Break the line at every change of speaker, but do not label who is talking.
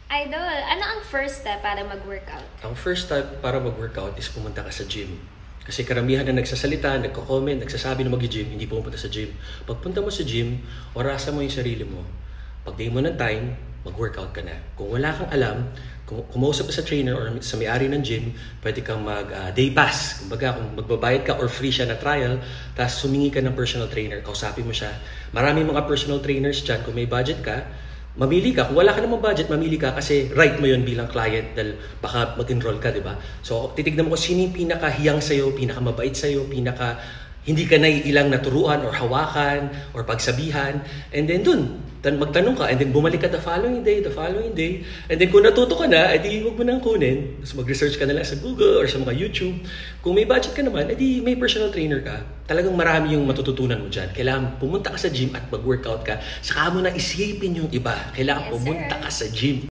Idol, ano ang first step para mag-workout?
Ang first step para mag-workout is pumunta ka sa gym. Kasi karamihan na nagsasalita, nagko-comment, nagsasabi na mag-gym, hindi pumunta sa gym. Pagpunta mo sa gym, orasan mo yung sarili mo. Pag-day mo ng time, mag-workout ka na. Kung wala kang alam, kung kumausap ka sa trainer or sa may-ari ng gym, pwede kang mag-day pass. Kumbaga, kung magbabayad ka or free siya na trial, tapos sumingi ka ng personal trainer, kausapin mo siya. Maraming mga personal trainers dyan, kung may budget ka, mamili ka. Kung wala ka namang budget, mamili ka kasi right mo yun bilang client dahil baka mag-enroll ka, di ba? So, titignan mo kung sino yung pinakahiyang sa'yo, pinakamabait sa'yo, hindi ka naiilang naturuan or hawakan or pagsabihan. And then dun, magtanong ka and then bumalik ka the following day. And then kung natuto ka na, edi huwag mo nang kunin. Tapos mag-research ka na lang sa Google or sa mga YouTube. Kung may budget ka naman, edi may personal trainer ka. Talagang marami yung matututunan mo dyan. Kailangan pumunta ka sa gym at mag-workout ka. Saka mo na isipin yung iba. Kailangan
Yes,
pumunta
sir.
ka sa gym.